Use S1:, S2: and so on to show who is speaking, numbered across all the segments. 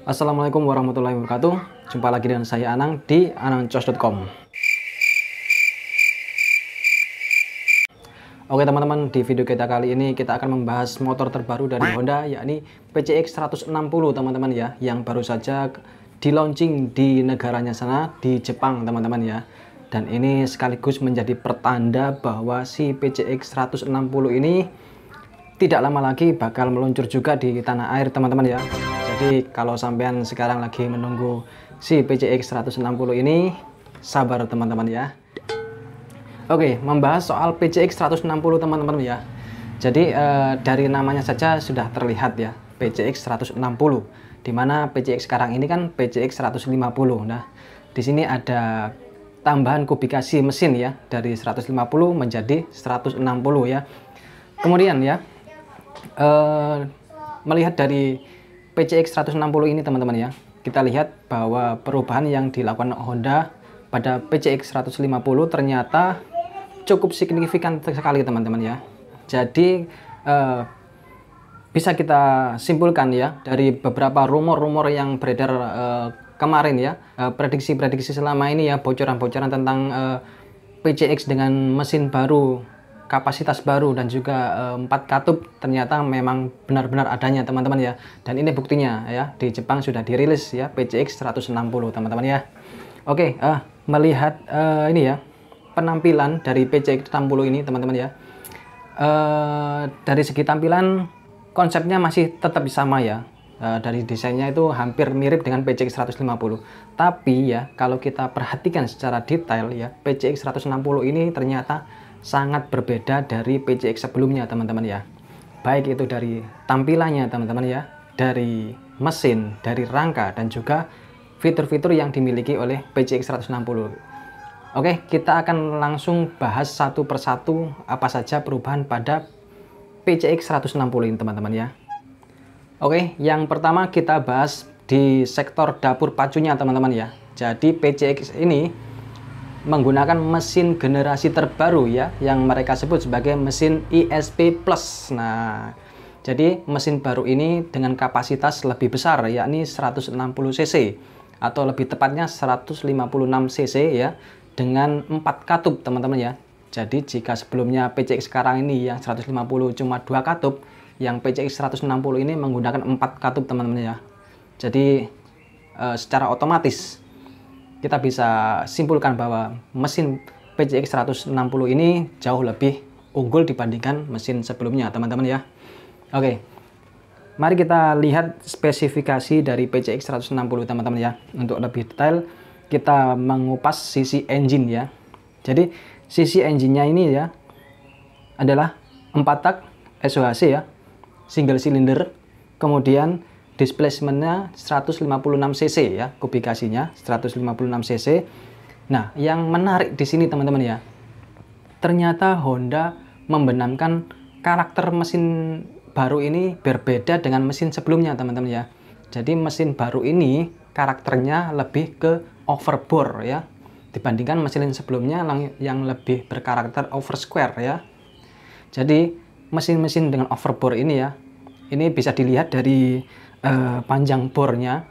S1: Assalamualaikum warahmatullahi wabarakatuh. Jumpa lagi dengan saya Anang di anangcos.com. Oke teman-teman, di video kita kali ini kita akan membahas motor terbaru dari Honda, yakni PCX 160 teman-teman ya, yang baru saja di launching di negaranya sana, di Jepang teman-teman ya. Dan ini sekaligus menjadi pertanda bahwa si PCX 160 ini tidak lama lagi bakal meluncur juga di tanah air teman-teman ya. Jadi kalau sampean sekarang lagi menunggu si PCX 160 ini, sabar teman-teman ya. Oke, membahas soal PCX 160 teman-teman ya. Jadi dari namanya saja sudah terlihat ya, PCX 160. Dimana PCX sekarang ini kan PCX 150. Nah, di sini ada tambahan kubikasi mesin ya, dari 150 menjadi 160 ya. Kemudian ya, melihat dari PCX 160 ini teman-teman ya, kita lihat bahwa perubahan yang dilakukan Honda pada PCX 150 ternyata cukup signifikan sekali teman-teman ya. Jadi bisa kita simpulkan ya dari beberapa rumor-rumor yang beredar kemarin ya, prediksi-prediksi selama ini ya, bocoran-bocoran tentang PCX dengan mesin baru, kapasitas baru dan juga 4 katup ternyata memang benar-benar adanya teman-teman ya. Dan ini buktinya ya, di Jepang sudah dirilis ya PCX 160 teman-teman ya. Oke, melihat ini ya penampilan dari PCX 160 ini teman-teman ya. Dari segi tampilan konsepnya masih tetap sama ya. Dari desainnya itu hampir mirip dengan PCX 150. Tapi ya kalau kita perhatikan secara detail ya, PCX 160 ini ternyata sangat berbeda dari PCX sebelumnya teman-teman ya. Baik itu dari tampilannya teman-teman ya, dari mesin, dari rangka dan juga fitur-fitur yang dimiliki oleh PCX 160. Oke, kita akan langsung bahas satu persatu apa saja perubahan pada PCX 160 ini teman-teman ya. Oke, yang pertama kita bahas di sektor dapur pacunya teman-teman ya. Jadi PCX ini menggunakan mesin generasi terbaru ya, yang mereka sebut sebagai mesin ISP Plus. Nah, jadi mesin baru ini dengan kapasitas lebih besar yakni 160 cc atau lebih tepatnya 156 cc ya, dengan 4 katup teman-teman ya. Jadi jika sebelumnya PCX sekarang ini yang 150 cuma 2 katup, yang PCX 160 ini menggunakan 4 katup teman-teman ya. Jadi secara otomatis kita bisa simpulkan bahwa mesin PCX 160 ini jauh lebih unggul dibandingkan mesin sebelumnya teman-teman ya. Oke, mari kita lihat spesifikasi dari PCX 160 teman-teman ya. Untuk lebih detail kita mengupas sisi engine ya. Jadi sisi engine-nya ini ya adalah 4 tak SOHC ya, single cylinder, kemudian displacement-nya 156 cc ya, kubikasinya 156 cc. Nah, yang menarik di sini teman-teman ya, ternyata Honda membenamkan karakter mesin baru ini berbeda dengan mesin sebelumnya teman-teman ya. Jadi mesin baru ini karakternya lebih ke overbore ya, dibandingkan mesin sebelumnya yang lebih berkarakter over square ya. Jadi mesin-mesin dengan overbore ini ya, ini bisa dilihat dari panjang bornya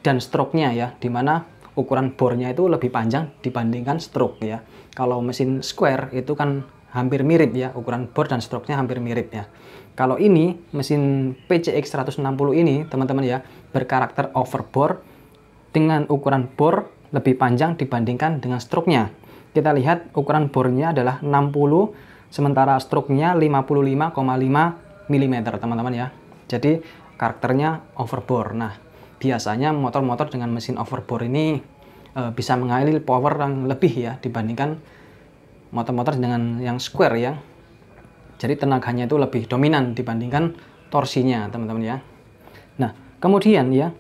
S1: dan stroke-nya ya, dimana ukuran bornya itu lebih panjang dibandingkan stroke ya. Kalau mesin square itu kan hampir mirip ya, ukuran bor dan stroke-nya hampir mirip ya. Kalau ini mesin PCX 160 ini teman-teman ya, berkarakter overbore dengan ukuran bor lebih panjang dibandingkan dengan stroke-nya. Kita lihat ukuran bornya adalah 60, sementara stroke-nya 55,5 mm teman-teman ya. Jadi karakternya overbore. Nah, biasanya motor-motor dengan mesin overbore ini bisa mengaliri power yang lebih ya dibandingkan motor-motor dengan yang square ya. Jadi tenaganya itu lebih dominan dibandingkan torsinya teman-teman ya. Nah, kemudian ya,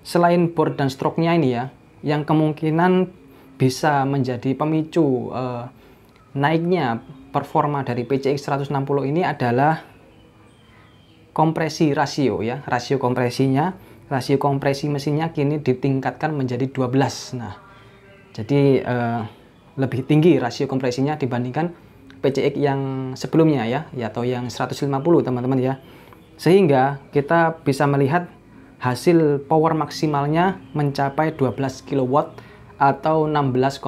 S1: selain bor dan stroke-nya ini ya, yang kemungkinan bisa menjadi pemicu naiknya performa dari PCX 160 ini adalah kompresi rasio ya. Rasio kompresinya, rasio kompresi mesinnya kini ditingkatkan menjadi 12. Nah, jadi lebih tinggi rasio kompresinya dibandingkan PCX yang sebelumnya ya, atau yang 150 teman-teman ya. Sehingga kita bisa melihat hasil power maksimalnya mencapai 12 kW atau 16,09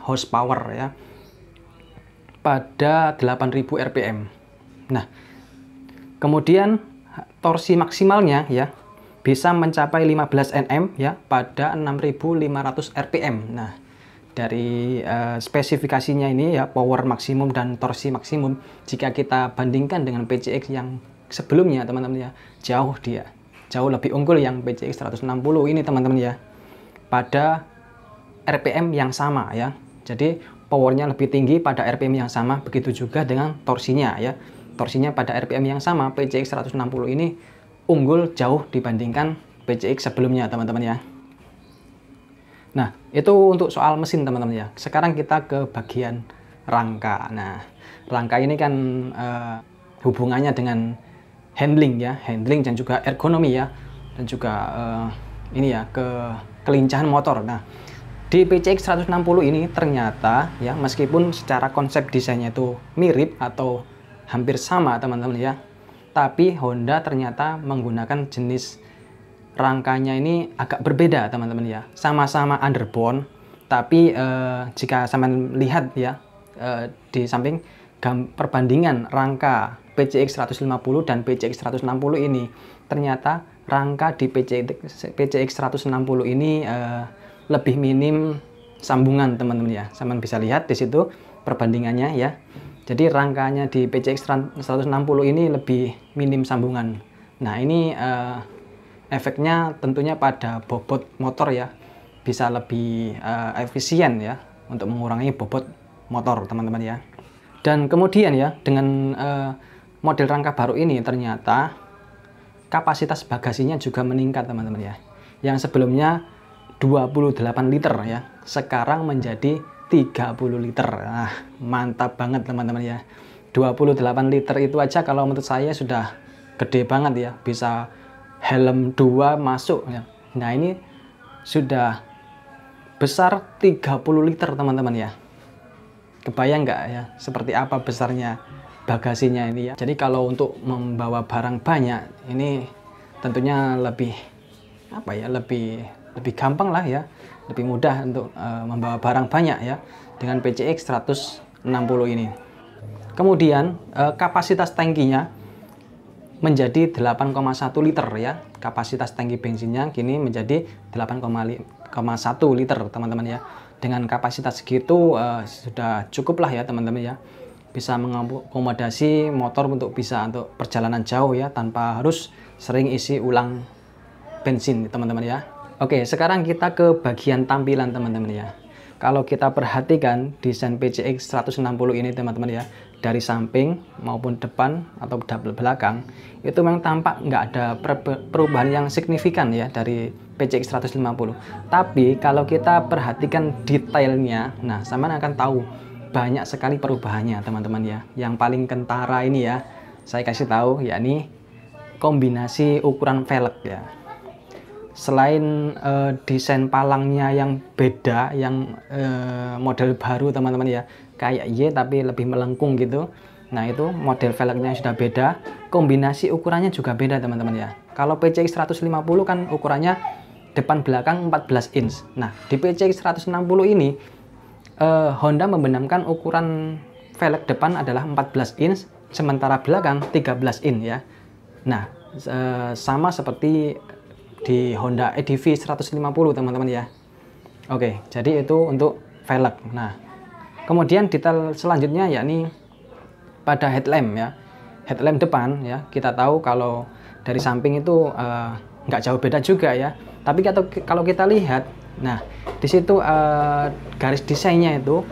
S1: horsepower ya pada 8000 rpm. Nah, kemudian torsi maksimalnya ya bisa mencapai 15 Nm ya pada 6500 rpm. Nah, dari spesifikasinya ini ya, power maksimum dan torsi maksimum, jika kita bandingkan dengan PCX yang sebelumnya teman-teman ya, jauh lebih unggul yang PCX 160 ini teman-teman ya, pada RPM yang sama ya. Jadi powernya lebih tinggi pada RPM yang sama, begitu juga dengan torsinya ya. Torsinya pada RPM yang sama, PCX 160 ini unggul jauh dibandingkan PCX sebelumnya teman-teman ya. Nah, itu untuk soal mesin teman-teman ya. Sekarang kita ke bagian rangka. Nah, rangka ini kan hubungannya dengan handling ya, handling dan juga ergonomi ya, dan juga ini ya, kelincahan motor. Nah, di PCX 160 ini ternyata ya, meskipun secara konsep desainnya itu mirip atau hampir sama teman-teman ya, tapi Honda ternyata menggunakan jenis rangkanya ini agak berbeda teman-teman ya. Sama-sama underbone, tapi jika sampean lihat ya, di samping perbandingan rangka PCX 150 dan PCX 160 ini, ternyata rangka di PCX 160 ini lebih minim sambungan teman-teman ya. Sampean bisa lihat di situ perbandingannya ya. Jadi rangkanya di PCX 160 ini lebih minim sambungan. Nah, ini efeknya tentunya pada bobot motor ya, bisa lebih efisien ya untuk mengurangi bobot motor teman-teman ya. Dan kemudian ya, dengan model rangka baru ini ternyata kapasitas bagasinya juga meningkat teman-teman ya. Yang sebelumnya 28 liter ya, sekarang menjadi 30 liter. Nah, mantap banget teman-teman ya. 28 liter itu aja kalau menurut saya sudah gede banget ya, bisa helm 2 masuk ya. Nah, ini sudah besar 30 liter teman-teman ya. Kebayang nggak ya seperti apa besarnya bagasinya ini ya. Jadi kalau untuk membawa barang banyak ini tentunya lebih apa ya, lebih gampang lah ya, lebih mudah untuk membawa barang banyak ya dengan PCX 160 ini. Kemudian kapasitas tangkinya menjadi 8,1 liter ya. Kapasitas tangki bensinnya kini menjadi 8,1 liter teman-teman ya. Dengan kapasitas segitu sudah cukup lah ya teman-teman ya, bisa mengakomodasi motor untuk perjalanan jauh ya, tanpa harus sering isi ulang bensin teman-teman ya. Oke, sekarang kita ke bagian tampilan teman-teman ya. Kalau kita perhatikan desain PCX 160 ini teman-teman ya, dari samping maupun depan atau belakang, itu memang tampak nggak ada perubahan yang signifikan ya dari PCX 150. Tapi kalau kita perhatikan detailnya, nah sama akan tahu banyak sekali perubahannya teman-teman ya. Yang paling kentara ini ya, saya kasih tahu, yakni kombinasi ukuran velg ya. Selain desain palangnya yang beda, yang model baru teman-teman ya, kayak Y tapi lebih melengkung gitu. Nah, itu model velgnya sudah beda, kombinasi ukurannya juga beda teman-teman ya. Kalau PCX 150 kan ukurannya depan belakang 14 inch. Nah, di PCX 160 ini Honda membenamkan ukuran velg depan adalah 14 inch, sementara belakang 13 inch ya. Nah, sama seperti di Honda EDV 150 teman-teman ya. Oke, jadi itu untuk velg. Nah, kemudian detail selanjutnya yakni pada headlamp ya. Headlamp depan ya, kita tahu kalau dari samping itu nggak jauh beda juga ya. Tapi kalau kita lihat, nah di situ garis desainnya itu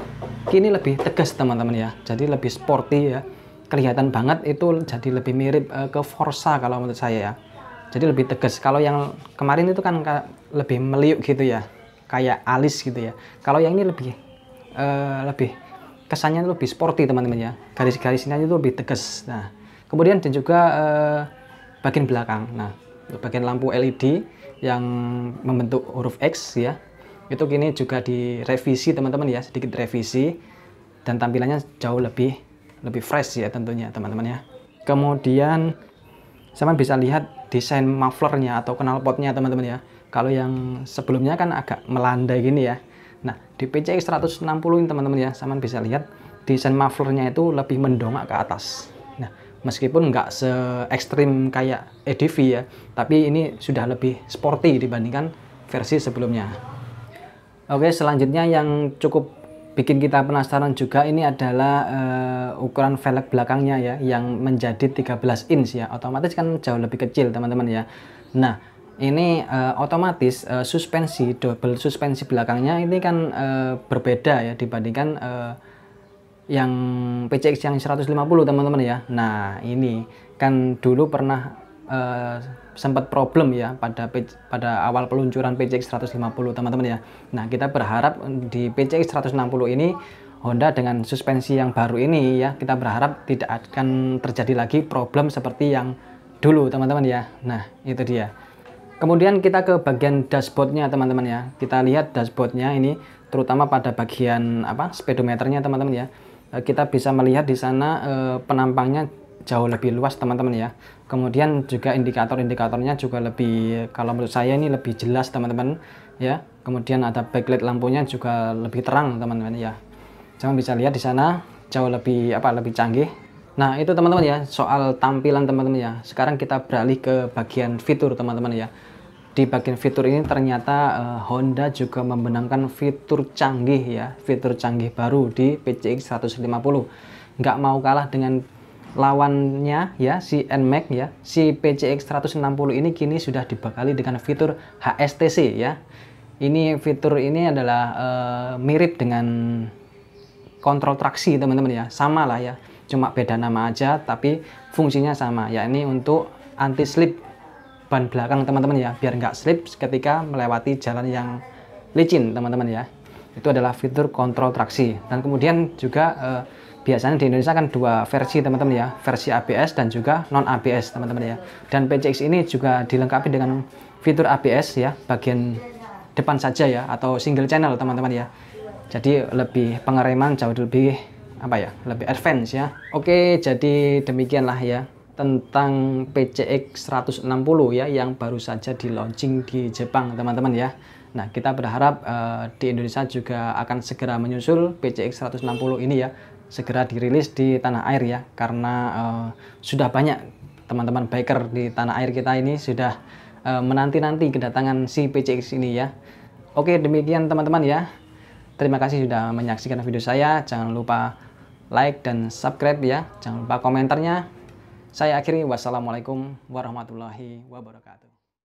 S1: kini lebih tegas teman-teman ya. Jadi lebih sporty ya. Kelihatan banget itu, jadi lebih mirip ke Forza kalau menurut saya ya. Jadi lebih tegas. Kalau yang kemarin itu kan lebih meliuk gitu ya, kayak alis gitu ya. Kalau yang ini lebih kesannya lebih sporty teman-teman ya. Garis-garisnya itu lebih tegas. Nah, kemudian dan juga bagian belakang. Nah, bagian lampu LED yang membentuk huruf X ya, itu kini juga direvisi teman-teman ya, sedikit revisi, dan tampilannya jauh lebih fresh ya tentunya teman-teman ya. Kemudian sama bisa lihat desain mufflernya atau knalpotnya teman-teman ya. Kalau yang sebelumnya kan agak melandai gini ya. Nah, di PCX 160 ini teman-teman ya, sama bisa lihat desain mufflernya itu lebih mendongak ke atas. Nah, meskipun nggak se ekstrim kayak EDV ya, tapi ini sudah lebih sporty dibandingkan versi sebelumnya. Oke, selanjutnya yang cukup bikin kita penasaran juga ini adalah ukuran velg belakangnya ya, yang menjadi 13 inch ya. Otomatis kan jauh lebih kecil teman-teman ya. Nah, ini otomatis suspensi, double suspensi belakangnya ini kan berbeda ya dibandingkan yang PCX yang 150 teman-teman ya. Nah, ini kan dulu pernah sempat problem ya pada awal peluncuran PCX 150 teman-teman ya. Nah, kita berharap di PCX 160 ini Honda dengan suspensi yang baru ini ya, kita berharap tidak akan terjadi lagi problem seperti yang dulu teman-teman ya. Nah, itu dia. Kemudian kita ke bagian dashboardnya teman-teman ya. Kita lihat dashboardnya ini terutama pada bagian speedometernya teman-teman ya. Kita bisa melihat di sana penampangnya jauh lebih luas teman-teman ya. Kemudian juga indikator-indikatornya juga lebih, kalau menurut saya ini lebih jelas teman-teman ya. Kemudian ada backlight lampunya juga lebih terang teman-teman ya. Jangan bisa lihat di sana jauh lebih lebih canggih. Nah, itu teman-teman ya soal tampilan teman-teman ya. Sekarang kita beralih ke bagian fitur teman-teman ya. Di bagian fitur ini ternyata Honda juga membenamkan fitur canggih ya, fitur canggih baru di PCX 150. Nggak mau kalah dengan lawannya ya, si NMAX ya. Si PCX 160 ini kini sudah dibekali dengan fitur HSTC ya. Ini fitur ini adalah mirip dengan kontrol traksi teman-teman ya, sama lah ya, cuma beda nama aja tapi fungsinya sama ya. Ini untuk anti slip ban belakang teman-teman ya, biar nggak slip ketika melewati jalan yang licin teman-teman ya. Itu adalah fitur kontrol traksi. Dan kemudian juga biasanya di Indonesia kan dua versi teman-teman ya, versi ABS dan juga non ABS teman-teman ya. Dan PCX ini juga dilengkapi dengan fitur ABS ya, bagian depan saja ya, atau single channel teman-teman ya. Jadi lebih pengereman jauh lebih lebih advance ya. Oke, jadi demikianlah ya tentang PCX 160 ya, yang baru saja di launching di Jepang teman-teman ya. Nah, kita berharap di Indonesia juga akan segera menyusul PCX 160 ini ya, segera dirilis di tanah air ya, karena sudah banyak teman-teman biker di tanah air kita ini sudah menanti-nanti kedatangan si PCX ini ya. Oke, demikian teman-teman ya. Terima kasih sudah menyaksikan video saya. Jangan lupa like dan subscribe ya. Jangan lupa komentarnya. Saya akhiri, wassalamualaikum warahmatullahi wabarakatuh.